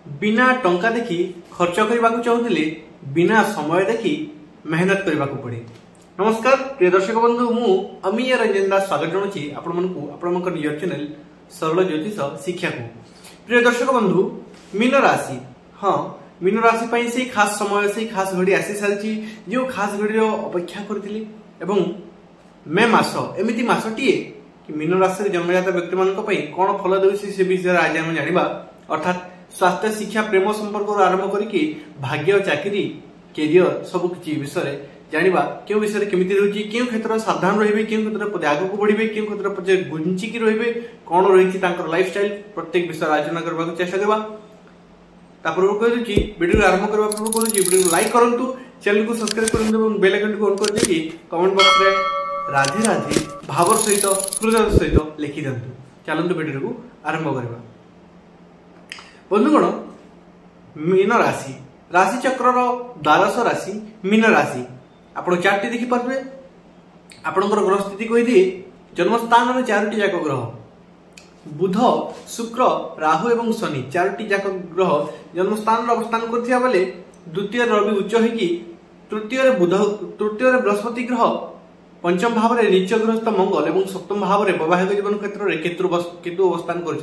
बिना टंका देखि खर्च करने को चाहूले बिना समय देखि मेहनत करने को पड़े। नमस्कार प्रिय दर्शक बंधु, मु अमीय रंजन दास स्वागत जनाऊँगी आपण निज चैनल सरल ज्योतिष शिक्षा को। प्रिय दर्शक बंधु, मीन राशि, हाँ मीन राशि से खास समय से खास घड़ी आसी सारी जो खास घड़ी अपेक्षा करी मे मास एमती मासटीए कि मीन राशि जन्मजात व्यक्ति मान कौन फल दूसरी से विषय आज आम जाना, अर्थात स्वास्थ्य शिक्षा प्रेम संपर्क आरंभ करके भाग्य चाकरी कैरियर सबकि विषय जाना क्यों विषय केमी रही क्यों क्षेत्र सावधान रे क्यों क्षेत्र आग को बढ़े क्यों क्षेत्र गुंचिकी रे कौन रही लाइफ स्टाइल प्रत्येक विषय आलोचना करने चेष्टा करवा। कही वीडियो आरंभ करने पूर्व कहूँ वीडियो लाइक करूँ, चैनल को सब्सक्राइब करूँ, बेल आइकन को ऑन कर देकी कमेंट बॉक्स में राधे राधे भावर सहित हृदय सहित लिखि दिंतु। चलते वीडियो को आरंभ करवा। बंधुगण, मीन राशि राशि चक्र द्वादश राशि मीन राशि आप चार्ट देखिपारे। आपणकर ग्रह स्थिति कहीदिए जन्मस्थान में चारोटी जाक ग्रह बुध शुक्र राहु एवं शनि चारोटी जाक ग्रह जन्मस्थान अवस्थान करथिया बेले द्वितीय रवि उच्च होगी, तृतीय बुध तृतीय बृहस्पति ग्रह पंचम भाव में नीचग्रस्त मंगल एवं सप्तम भाव में वैवाहिक जीवन क्षेत्र में केतु अवस्थान कर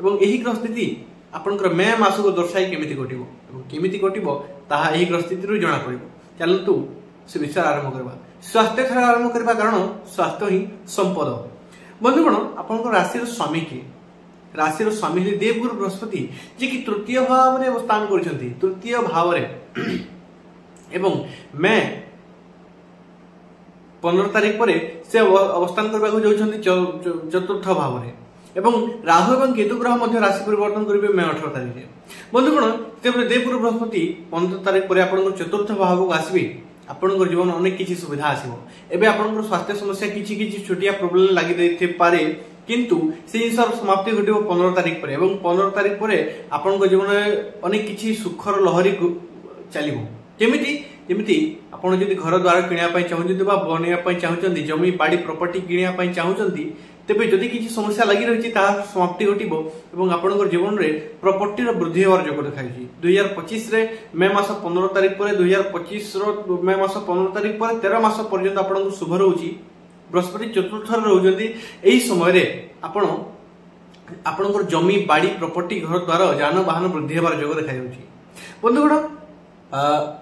ग्रह स्थिति आपंकर मे मास को दर्शाई केमिति घटिबो केमिति घटिबो ताहा एही ग्रह स्थिति जना पड़िबो। चलतु से विषय आरंभ करबा। स्वास्थ्य ठार आरंभ करबा, कारण स्वास्थ्य ही संपद। बंधुगण, आपंकर राशि स्वामी के राशि स्वामी हे देवगुरु बृहस्पति जे कि तृतीय भाव में अवस्थान करछंती, तृतीय भाव में एवं मे 15 तारीख पर से अवस्थान करबा को जाउछंती चतुर्थ भाव में एवं राहु एवं केतु ग्रह मध्य राशि परिवर्तन करेंगे मे 18 तारीख। बंधुगण, जब देवगुरु बृहस्पति 15 तारीख पर आप चतुर्थ भाव को आसवे आपंकर जीवन अनेक किसी सुविधा आसो। एवं आपंकर स्वास्थ्य समस्या किसी छोटिया प्रोब्लेम लगी पारे, किंतु से जिनसर समाप्ति घटे 15 तारीख पर एवं 15 तारीख पर आपण जीवन में अनेक किसी सुखर लहरी चलो। जमीती आपड़ जब घर द्वार किणापी चाहते बनवाई चाहते जमी बाड़ी प्रॉपर्टी किणापी चाहते तेज जदि किसी समस्या लगी रही समाप्ति घटो और आपंकर जीवन में प्रॉपर्टी वृद्धि होवार योग देखा। 2025 मे मास 15 तारीख पर 2025 मे मास 15 तारीख पर 13 मास पर्यंत आपको शुभ रोचे। बृहस्पति चतुर्थ रोचते यही समय आपंकर जमी बाड़ी प्रॉपर्टी घर द्वार जान वाहन वृद्धि होवार योग देखा। बंधुगण,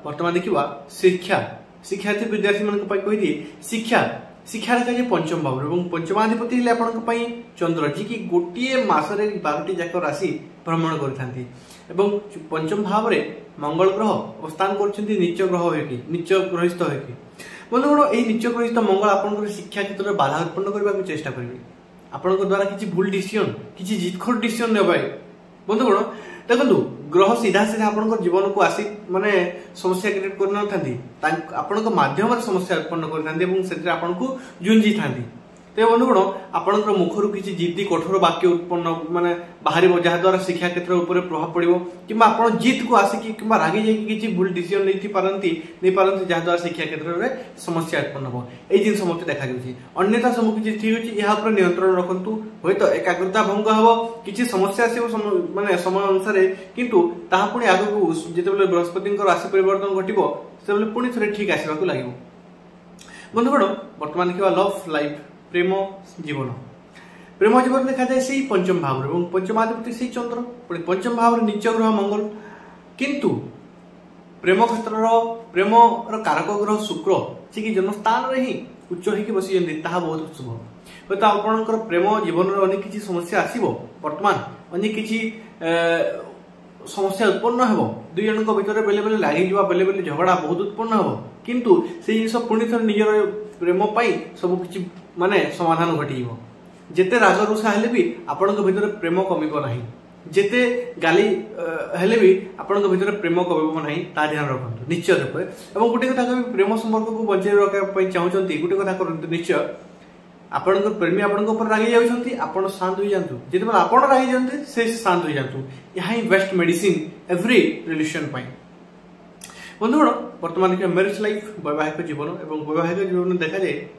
वर्तमान देखा शिक्षा शिक्षार्थी विद्यार्थी मान कही शिक्षा शिक्षा देखा पंचम भाव और पंचमाधिपति चंद्र जी की गोटे मसरे 12टी जाक राशि भ्रमण करते पंचम भाव में मंगल ग्रह अवस्थान कर नीच ग्रह नीच ग्रहिस्थ हो। बंधुगण, यही नीच ग्रहिस्थ मंगल आप शिक्षा क्षेत्र में बाधा उत्पन्न करने को चेष्टा करेंगे। आपण द्वारा किसी भूल डिसीजन किसी जितखोर डिसीजन ने। बंधुगण देखो, ग्रह सीधा सीधा आपण जीवन को आसी माने समस्या क्रिएट कर माध्यम समस्या उत्पन्न कर जुंजी था। तेज बंधुगण, आपण मुखर किसी जिद्दी कठोर वाक्य उत्पन्न माने बाहर जहाद्वारा शिक्षा क्षेत्र उपर प्रभाव पड़ो कि जिद को आसिकी कि रागी जाकि भूल डिसीजन नहीं पारती जहाद्वारा शिक्षा क्षेत्र में समस्या उत्पन्न हो। यही जिन मत देखा अन्यथा सब किसी ठीक अच्छे यहाँ नियंत्रण रखु। हूँ तो एकाग्रता भंग हम किसी समस्या माने समय अनुसार, किंतु ताहा पुणी आग को जिते बृहस्पति राशि परिवर्तन घटो से पुणी थे ठीक आसवाक लगे। बंधुगण, बर्तमान देखा लव लाइफ प्रेम जीवन देखा जाए से पंचम भाव और पंचमाधिपति से चंद्र पंचम भाव नीच ग्रह मंगल, किंतु प्रेम क्षेत्र प्रेम कारक ग्रह शुक्र से कि जन्मस्थान में ही उच्च होगी बसी बहुत शुभ। हूँ तो आपंकर प्रेम जीवन में अनेक किसी समस्या आसो, बर्तमान अनेक किसी समस्या उत्पन्न हो। दुई जन भर बेले बेले लगे बेले बेले झगड़ा बहुत उत्पन्न हो, किंतु से जिन पुणी थे निजर प्रेम सब किसी माने समाधान घटी। जेते राग रुषा हेले भी आपण भीतर प्रेम कमिबो नाही, जेते गाली हेले भी आपण भीतर प्रेम कमिबो नाही, ता ध्यान रखंतु निश्चय रूप। एवं गोटे कथा कहि प्रेम संपर्क को बंचाई रखा चाहते गोटे कथा करंतु निश्चय आपण प्रेमी आपण ऊपर रागी जाउछंती आपण शांत हो जातु, जेते आपण रागी जाते से शांत हो जातु। यह ही बेस्ट मेडिसिन एवरी रिलेशन पाई। बंधुगण, वर्तमान के मैरिज लाइफ वैवाहिक जीवन और वैवाहिक जीवन देखा जाए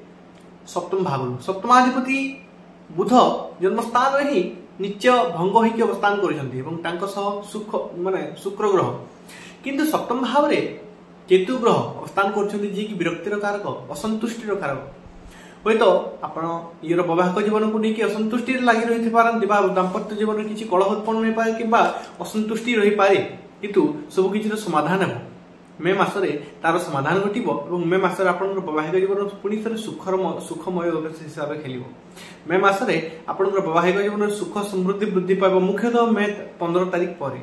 सप्तम भाव सप्तमाधिपति बुध जन्मस्थान में ही नीच भंग होइके अवस्थान करछंती एवं तांको सह सुख माने शुक्र ग्रह किंतु सप्तम भाव रे केतु ग्रह अवस्थान करछंती जे कि विरक्तिर कारक असंतुष्टिर कारक हयत आपण इयर वैवाहिक जीवन को लेकिन असंतुष्टि लगी रही पारती दाम्पत्य जीवन में किसी कलह उत्पन्न हो पाए कि असंतुष्टि रही पारे किंतु सब किसी समाधान हे मे मासरे तार समाधान घटिबो एवं मे मासरे आपन वैवाहिक जीवन पुणी थे सुखमय हिसाब से खेल मे मासरे आपन वैवाहिक जीवन सुख समृद्धि वृद्धि पाइब मुख्यतः मे 15 तारिख पर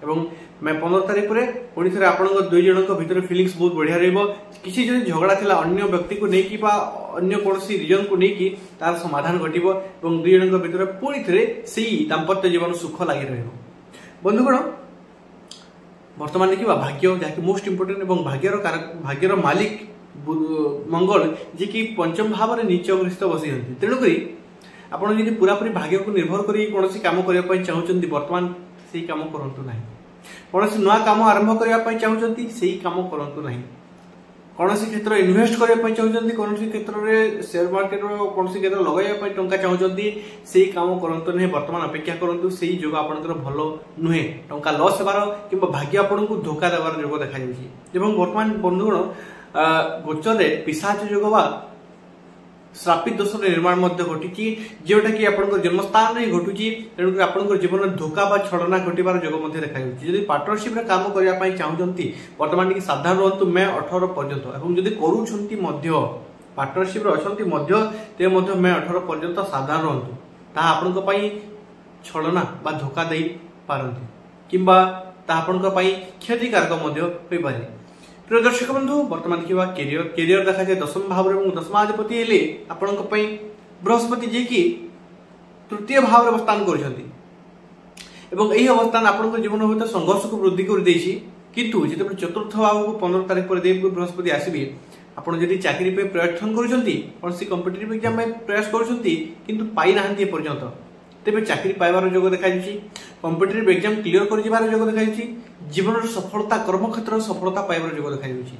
एवं मे 15 तारिख पर पुणी थे आपण दुई जन भीतर फिलिंग्स बहुत बढ़िया रहिबो किसी जो झगड़ा थिला अन्य व्यक्ति को लेकिन अन्य कौन रिजन को लेकिन तार समाधान घटिबो एवं दुई जन भीतर पुणी थे से दाम्पत्य जीवन सुख लगी रहिबो बंधुगण वर्तमान देखा भाग्य जहाँकि मोस्ट इंपोर्टेंट एवं भाग्यर मालिक मंगल जी कि पंचम भाव में नीच ग्रस्त बसी तेणुक आपड़ जी पूरापूरी भाग्य को निर्भर कर कौन कम करने चाहते बर्तमान से कम करूँ ना कौन नुआ कम आरंभ करने चाहते से कम करूँ ना कौन क्षेत्र इन्वेस्ट करने चाहते कौन क्षेत्र में शेयर मार्केट कौन क्षेत्र लगे टंका चाहते से कम करूँ ना बर्तमान अपेक्षा करूँ से जोग आपंकर भल नुहे टंका लस होबार कि भाग्य आपन को धोखा देवार जोग देखा बर्तमान बंधुगण गोचर पिशाच जोग बा श्रापित दोष निर्माण घटी जोटा कि आपन जन्मस्थान में घटुची तेणुक आपन जीवन में धोखा बा छड़ना घटार जोग देखा जदि पार्टनरशिप काम करने चाहते बर्तमान सावधान रहतु मे 18 पर्यंत और जदि करूँ पार्टनरशिप अच्छा मे 18 पर्यंत सावधान रहतु तापण छलना बा धोखा दे पारती किंबा क्षतिकारक होपारे। प्रिय दर्शक बंधु बर्तमान देखा कैरियर देखा जाए दशम भाव दशमाधिपति हेले आपण बृहस्पति जी की तृतीय भाव अवस्थान कर अवस्थान आपण जीवन हूँ संघर्ष को वृद्धि कर किंतु जिते चतुर्थ भाव को 15 तारिख पर बृहस्पति आसबे आपड़ जदि चाकरी पे प्रयत्न कौन कॉम्पिटिटिव एग्जाम में प्रयास कर पर्यंत तेरे चाकरी पाइबार जोग देखा कॉम्पिटिटिव एग्जाम क्लियर कर जोग देखा जीवन सफलता कर्मक्षेत्र सफलता पाइबार जोग देखा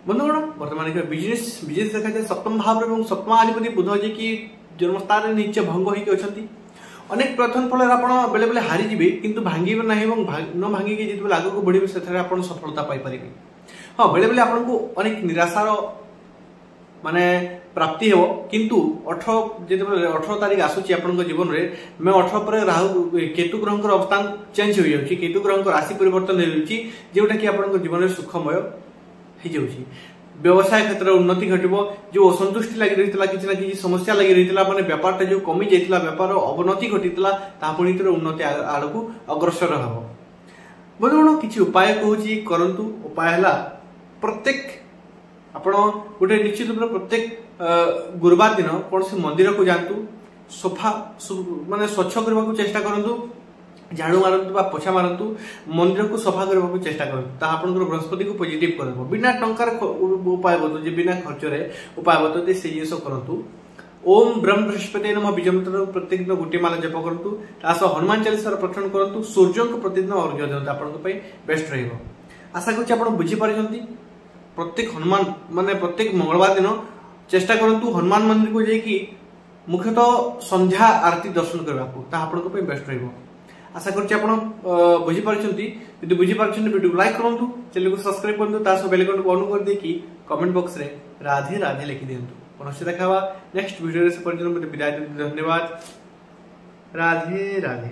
बंधुगण बर्तमान बिजनेस देखा जाए सप्तम भाव और सप्तमाधिपति बुध जी की जन्मस्थान में नीचे भंग होती अनेक प्रयत्न फल आप बेले बेले हारीजे किंतु भांगे ना न भांगिकी जिते आग को बढ़े से सफलता पाइपर हाँ बेले बेले आपको अनेक निराशार माने प्राप्ति हो किंतु 18 तारिख आसूची आपन जीवन में मैं 18 पर राहु केतु ग्रह अवस्थान चेंज हो जाउची केतु ग्रह राशि परिवर्तन हो जोटा कि आपन जीवन में सुखमय हो जाउची व्यवसाय क्षेत्र में उन्नति घटबो जो असंतुष्टि लगी रही किसी ना किसी समस्या लगी रही माने व्यापार जो कमी जाइतिला व्यापार अवनति घटीला पुणी उन्नति आड़ को अग्रसर हम बंधुगण किसी उपाय कहूँ करंतु उपाय है प्रत्येक आपण गोटे निश्चित रूप प्रत्येक गुरुवार दिन कौन से मंदिर को जातु सफा माने स्वच्छ करने को चेष्टा करूँ झाड़ू मारतु बा पोछा मारतु मंदिर को सफा करने को चेष्टा करूँ आपन बृहस्पति को पॉजिटिव कर बिना टंकार उपाय बतु बिना खर्च उपाय बतु से जिन करूँ ओम ब्रह्म बृहस्पति नम बीज मंत्र प्रत्येक दिन गोटे माला जप करूँ हनुमान चालीसा पठन करूँ सूर्य को प्रतिदिन अर्घ्य दिखाते आपंप बेस्ट रहा करुच्ची आप बुझीपारी प्रत्येक हनुमान माने प्रत्येक मंगलवार दिन चेष्टा करूँ हनुमान मंदिर को जाकि मुख्यतः संध्या आरती दर्शन करने बेस्ट रहा आशा करुच्ची आप बुझीपारी बुझीपारी वीडियो को लाइक करूँ चैनल को सब्सक्राइब करूँ बेल आइकन को ऑन कर देकी कमेंट बॉक्स रे राधे राधे लिखि दिंतु पुनः देखा नेक्स्ट वीडियो से पर्यटन विदाय धन्यवाद राधे राधे।